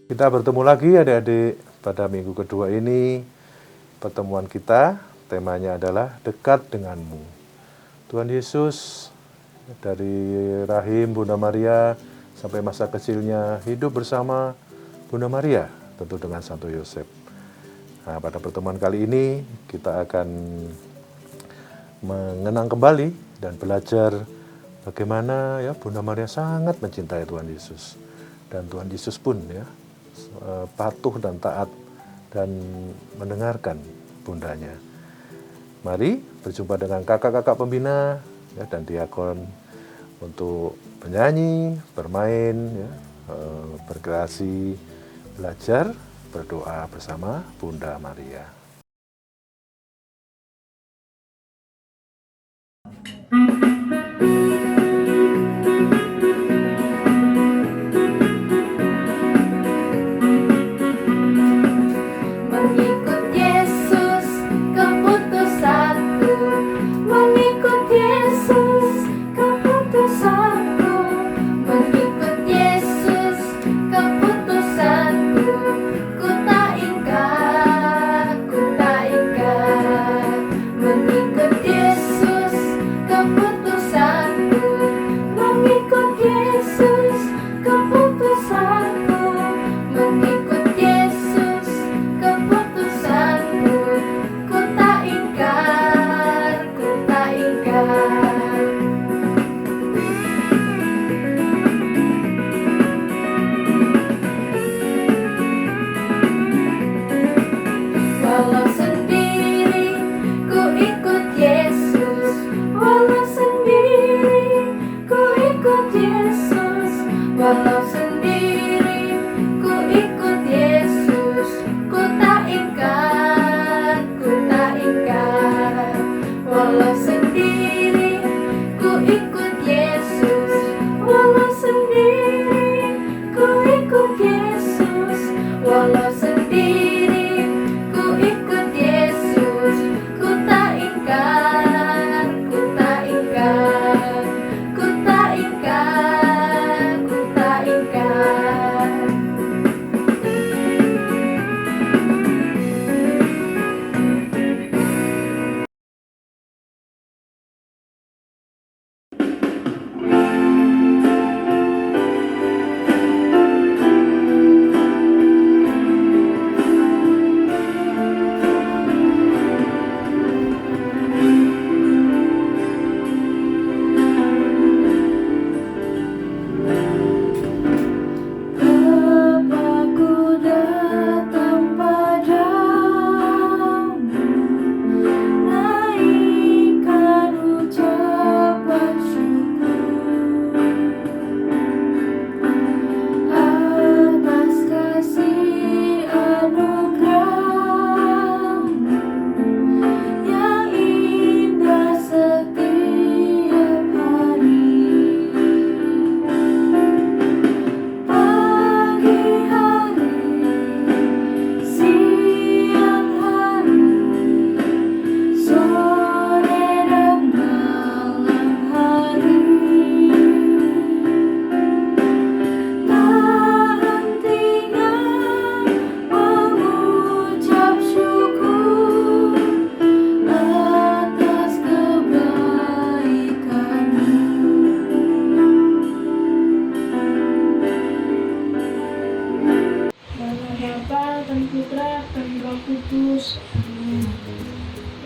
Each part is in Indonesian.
Kita bertemu lagi adik-adik pada minggu kedua ini. Pertemuan kita temanya adalah dekat denganmu. Tuhan Yesus dari rahim Bunda Maria sampai masa kecilnya hidup bersama Bunda Maria, tentu dengan Santo Yosef. Nah, pada pertemuan kali ini kita akan mengenang kembali dan belajar bagaimana ya Bunda Maria sangat mencintai Tuhan Yesus. Dan Tuhan Yesus pun ya patuh dan taat dan mendengarkan bundanya. Mari berjumpa dengan kakak-kakak pembina ya, dan diakon untuk menyanyi, bermain, ya, berkreasi, belajar, berdoa bersama Bunda Maria.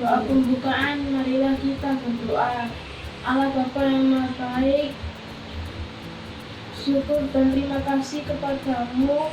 Doa pembukaan, marilah kita berdoa. Allah Bapa yang Maha Baik, syukur dan terima kasih kepadamu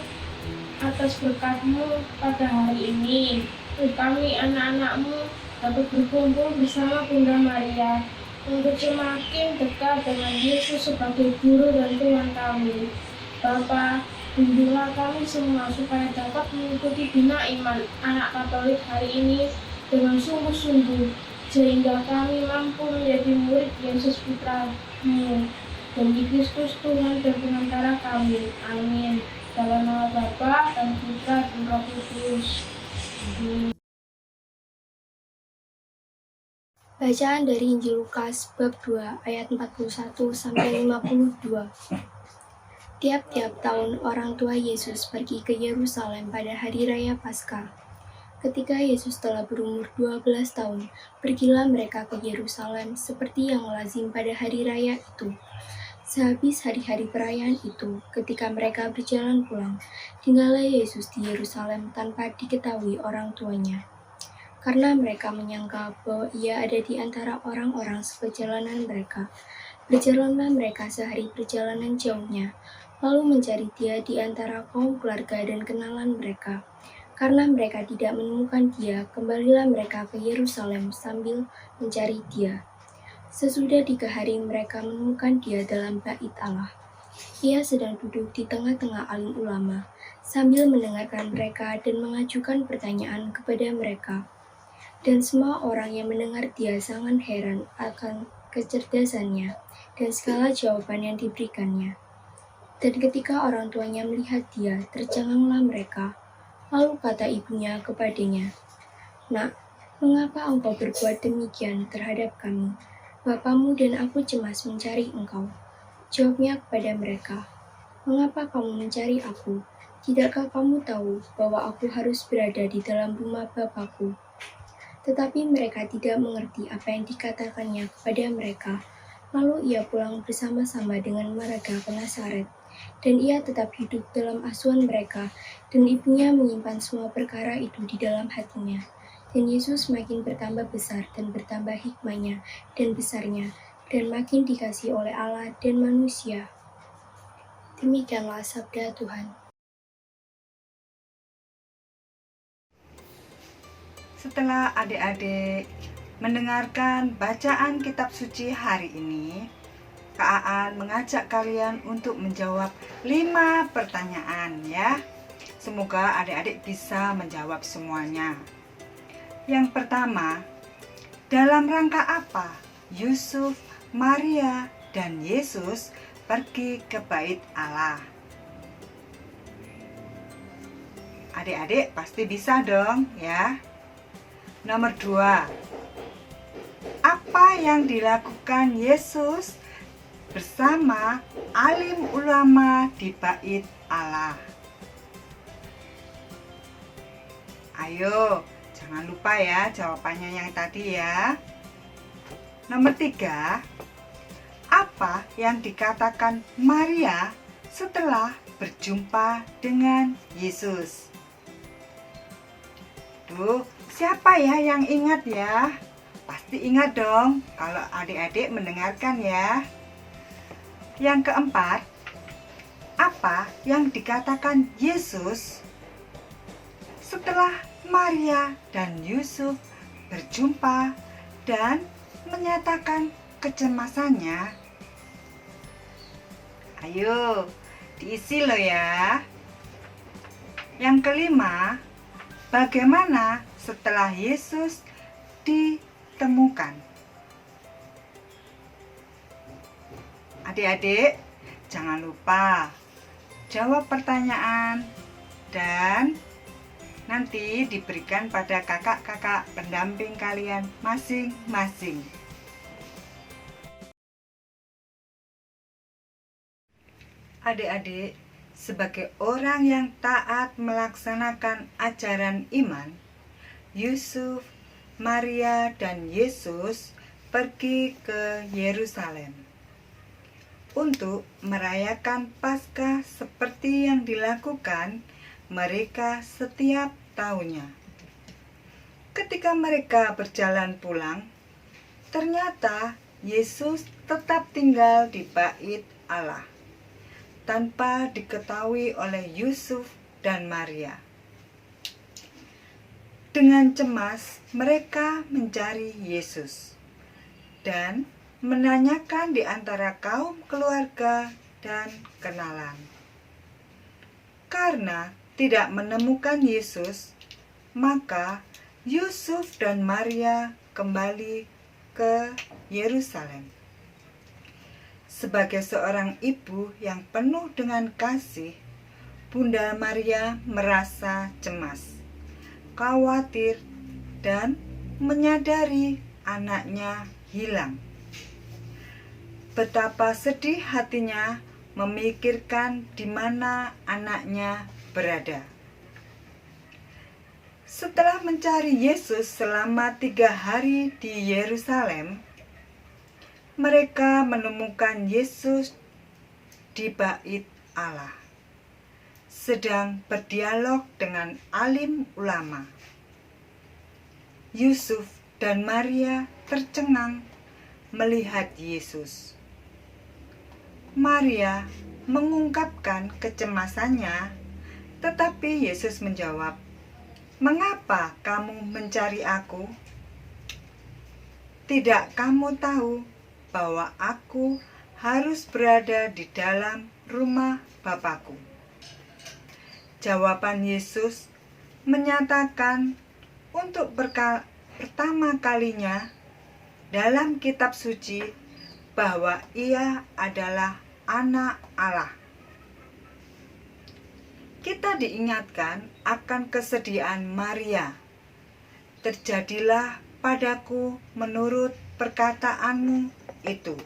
atas berkat-Mu pada hari ini. Kami anak-anak-Mu dapat berkumpul bersama Bunda Maria untuk semakin dekat dengan Yesus sebagai Guru dan Tuhan kami. Bapa, bimbinglah kami semua supaya dapat mengikuti bina iman anak Katolik hari ini dengan sungguh-sungguh, sehingga kami mampu menjadi murid Yesus Putra-Mu, demi Kristus Tuhan dan Pengantara kami. Amin. Dalam nama Bapa dan Putra dan Roh Kudus. Amin. Bacaan dari Injil Lukas bab 2 ayat 41 sampai 52. Tiap-tiap tahun orang tua Yesus pergi ke Yerusalem pada hari raya Paskah. Ketika Yesus telah berumur 12 tahun, pergilah mereka ke Yerusalem seperti yang lazim pada hari raya itu. Sehabis hari-hari perayaan itu, ketika mereka berjalan pulang, tinggallah Yesus di Yerusalem tanpa diketahui orang tuanya. Karena mereka menyangka bahwa ia ada di antara orang-orang seperjalanan mereka. Berjalanlah mereka sehari perjalanan jauhnya, lalu mencari dia di antara kaum keluarga dan kenalan mereka. Karena mereka tidak menemukan dia, kembalilah mereka ke Yerusalem sambil mencari dia. Sesudah 3 hari mereka menemukan dia dalam bait Allah. Ia sedang duduk di tengah-tengah alim ulama, sambil mendengarkan mereka dan mengajukan pertanyaan kepada mereka. Dan semua orang yang mendengar dia sangat heran akan kecerdasannya dan segala jawaban yang diberikannya. Dan ketika orang tuanya melihat dia, tercenganglah mereka. Lalu kata ibunya kepadanya, "Nak, mengapa engkau berbuat demikian terhadap kami? Bapamu dan aku cemas mencari engkau." Jawabnya kepada mereka, "Mengapa kamu mencari aku? Tidakkah kamu tahu bahwa aku harus berada di dalam rumah Bapakku?" Tetapi mereka tidak mengerti apa yang dikatakannya kepada mereka. Lalu ia pulang bersama-sama dengan mereka ke Nazaret, dan ia tetap hidup dalam asuhan mereka, dan ibunya menyimpan semua perkara itu di dalam hatinya. Dan Yesus makin bertambah besar dan bertambah hikmahnya dan besarnya, dan makin dikasihi oleh Allah dan manusia. Demikianlah sabda Tuhan. Setelah adik-adik mendengarkan bacaan kitab suci hari ini, Kak Aan mengajak kalian untuk menjawab 5 pertanyaan ya. Semoga adik-adik bisa menjawab semuanya. Yang pertama, dalam rangka apa Yusuf, Maria, dan Yesus pergi ke bait Allah? Adik-adik pasti bisa dong ya. Nomor 2, apa yang dilakukan Yesus bersama alim ulama di bait Allah? Ayo, jangan lupa ya jawabannya yang tadi ya. Nomor 3, apa yang dikatakan Maria setelah berjumpa dengan Yesus? Tuh, siapa ya yang ingat ya? Pasti ingat dong kalau adik-adik mendengarkan ya. Yang keempat, apa yang dikatakan Yesus setelah Maria dan Yusuf berjumpa dan menyatakan kecemasannya? Ayo, diisi loh ya. Yang kelima, bagaimana setelah Yesus ditemukan? Adik-adik, jangan lupa jawab pertanyaan dan nanti diberikan pada kakak-kakak pendamping kalian masing-masing. Adik-adik, sebagai orang yang taat melaksanakan ajaran iman, Yusuf, Maria, dan Yesus pergi ke Yerusalem untuk merayakan Paskah seperti yang dilakukan mereka setiap tahunnya. Ketika mereka berjalan pulang, ternyata Yesus tetap tinggal di bait Allah tanpa diketahui oleh Yusuf dan Maria. Dengan cemas, mereka mencari Yesus dan menanyakan di antara kaum keluarga dan kenalan. Karena tidak menemukan Yesus, maka Yusuf dan Maria kembali ke Yerusalem. Sebagai seorang ibu yang penuh dengan kasih, Bunda Maria merasa cemas, khawatir, dan menyadari anaknya hilang. Betapa sedih hatinya memikirkan di mana anaknya berada. Setelah mencari Yesus selama 3 hari di Yerusalem, mereka menemukan Yesus di bait Allah, sedang berdialog dengan alim ulama. Yusuf dan Maria tercengang melihat Yesus. Maria mengungkapkan kecemasannya, tetapi Yesus menjawab, "Mengapa kamu mencari aku? Tidak kamu tahu bahwa aku harus berada di dalam rumah Bapakku?" Jawaban Yesus menyatakan untuk pertama kalinya dalam kitab suci bahwa Ia adalah Anak Allah. Kita diingatkan akan kesediaan Maria. "Terjadilah padaku menurut perkataanmu itu."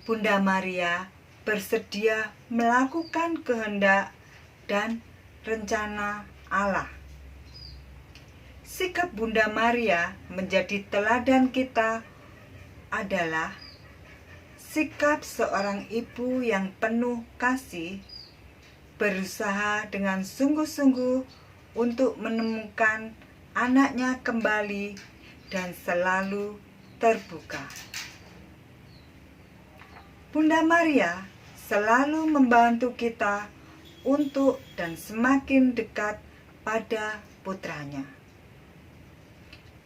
Bunda Maria bersedia melakukan kehendak dan rencana Allah. Sikap Bunda Maria menjadi teladan kita adalah sikap seorang ibu yang penuh kasih, berusaha dengan sungguh-sungguh untuk menemukan anaknya kembali dan selalu terbuka. Bunda Maria selalu membantu kita untuk dan semakin dekat pada putranya.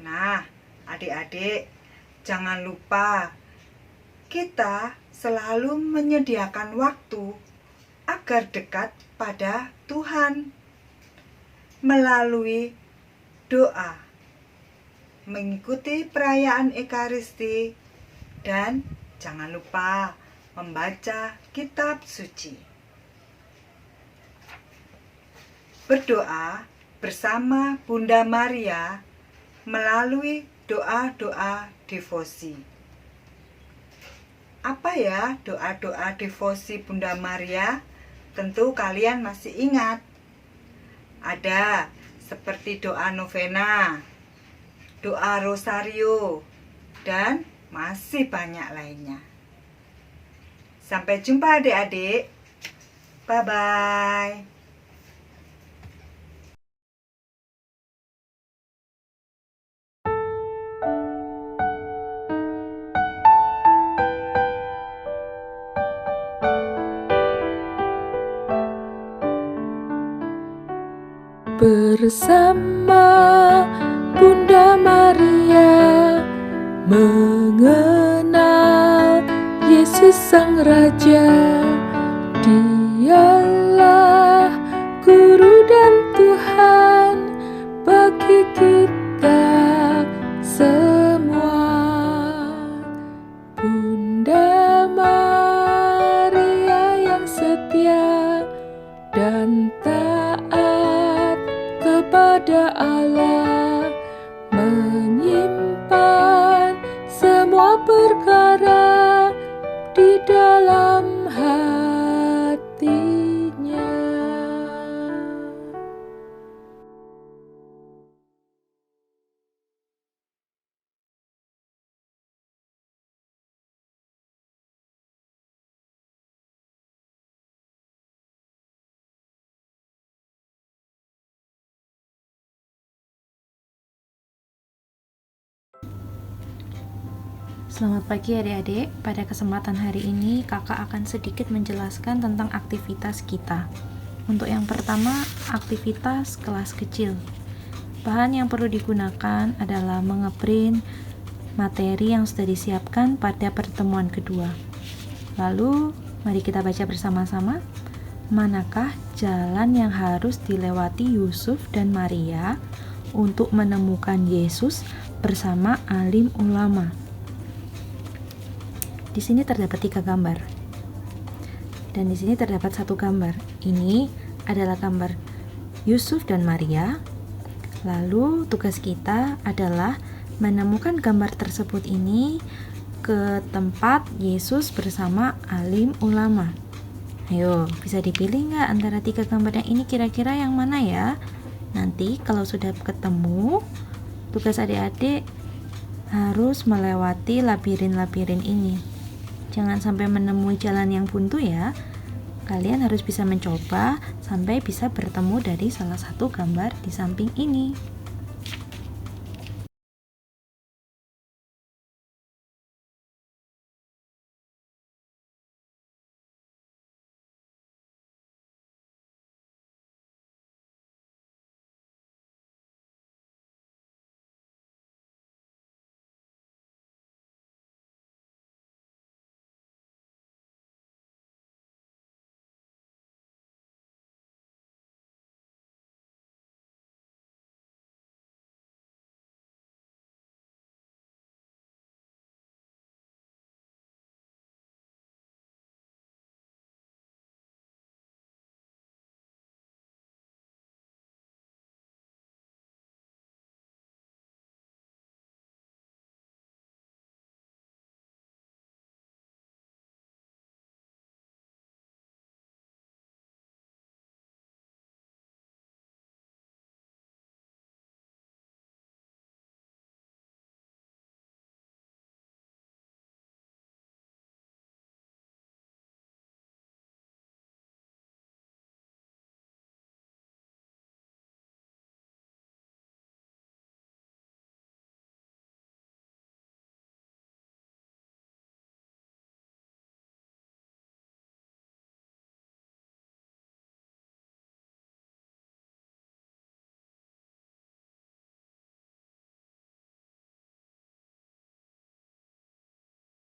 Nah, adik-adik, jangan lupa kita selalu menyediakan waktu agar dekat pada Tuhan melalui doa, mengikuti perayaan Ekaristi, dan jangan lupa membaca kitab suci. Berdoa bersama Bunda Maria melalui doa-doa devosi. Apa ya doa-doa devosi Bunda Maria? Tentu kalian masih ingat. Ada seperti doa novena, doa rosario, dan masih banyak lainnya. Sampai jumpa adik-adik. Bye-bye. Bersama Bunda Maria mengenal Yesus Sang Raja. Dialah Guru dan Tuhan bagi kita semua. Bunda Maria yang setia dan taat kepada Allah, menyimpan semua perkara di dalam hatinya. Selamat pagi adik-adik. Pada kesempatan hari ini kakak akan sedikit menjelaskan tentang aktivitas kita. Untuk yang pertama, aktivitas kelas kecil. Bahan yang perlu digunakan adalah mengeprint materi yang sudah disiapkan pada pertemuan kedua. Lalu, mari kita baca bersama-sama. Manakah jalan yang harus dilewati Yusuf dan Maria untuk menemukan Yesus bersama alim ulama? Di sini terdapat 3 gambar. Dan di sini terdapat 1 gambar. Ini adalah gambar Yusuf dan Maria. Lalu tugas kita adalah menemukan gambar tersebut ini ke tempat Yesus bersama alim ulama. Ayo, bisa dipilih nggak antara 3 gambar yang ini, kira-kira yang mana ya? Nanti kalau sudah ketemu, tugas adik-adik harus melewati labirin-labirin ini. Jangan sampai menemui jalan yang buntu ya. Kalian harus bisa mencoba sampai bisa bertemu dari salah satu gambar di samping ini.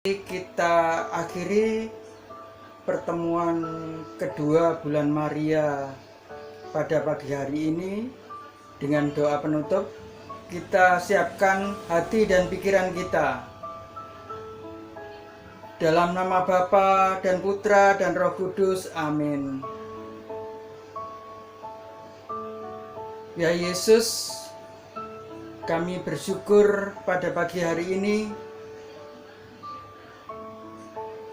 Kita akhiri pertemuan kedua bulan Maria pada pagi hari ini dengan doa penutup. Kita siapkan hati dan pikiran kita. Dalam nama Bapa dan Putra dan Roh Kudus, amin. Ya Yesus, kami bersyukur pada pagi hari ini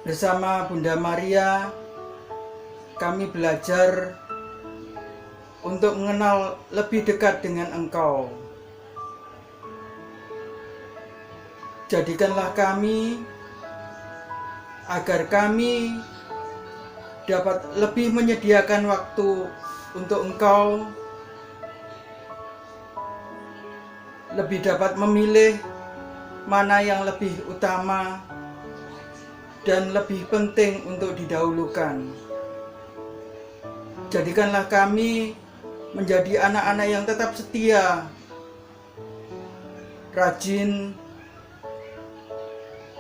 bersama Bunda Maria. Kami belajar untuk mengenal lebih dekat dengan Engkau. Jadikanlah kami agar kami dapat lebih menyediakan waktu untuk Engkau, lebih dapat memilih mana yang lebih utama dan lebih penting untuk didahulukan. Jadikanlah kami menjadi anak-anak yang tetap setia, rajin,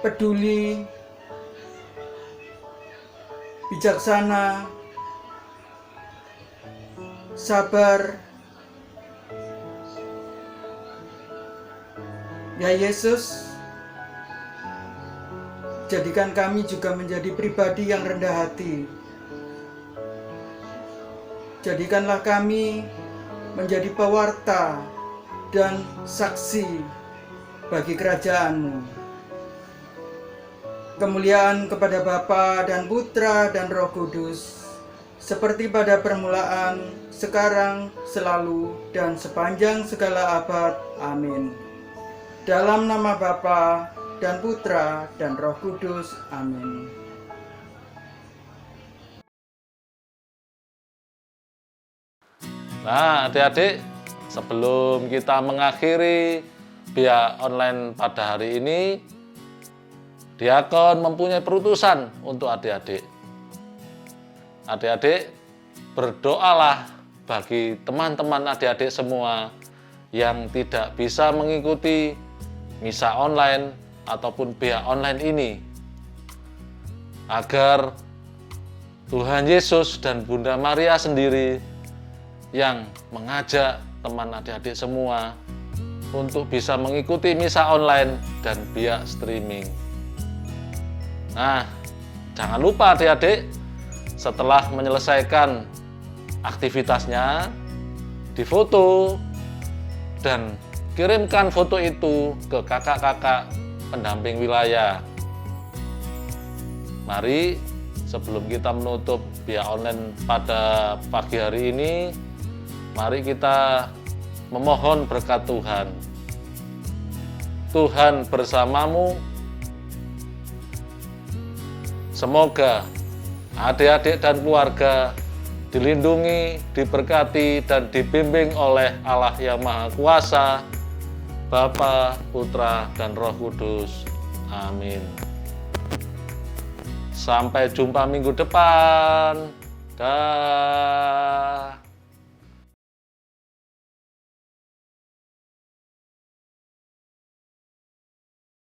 peduli, bijaksana, sabar. Ya Yesus, jadikan kami juga menjadi pribadi yang rendah hati. Jadikanlah kami menjadi pewarta dan saksi bagi kerajaan-Mu. Kemuliaan kepada Bapa dan Putra dan Roh Kudus, seperti pada permulaan, sekarang, selalu, dan sepanjang segala abad. Amin. Dalam nama Bapa dan Putra dan Roh Kudus. Amin. Nah, adik-adik, sebelum kita mengakhiri biak online pada hari ini, Diakon mempunyai perutusan untuk adik-adik. Adik-adik, berdoalah bagi teman-teman adik-adik semua yang tidak bisa mengikuti misa online ataupun biak online ini, agar Tuhan Yesus dan Bunda Maria sendiri yang mengajak teman adik-adik semua untuk bisa mengikuti misa online dan biak streaming. Nah, jangan lupa adik-adik, setelah menyelesaikan aktivitasnya, difoto dan kirimkan foto itu ke kakak-kakak pendamping wilayah Mari sebelum kita menutup via online pada pagi hari ini, mari kita memohon berkat Tuhan. Tuhan bersamamu. Semoga adik-adik dan keluarga dilindungi, diberkati, dan dibimbing oleh Allah yang Maha Kuasa, Bapa, Putra, dan Roh Kudus. Amin. Sampai jumpa minggu depan. Dah.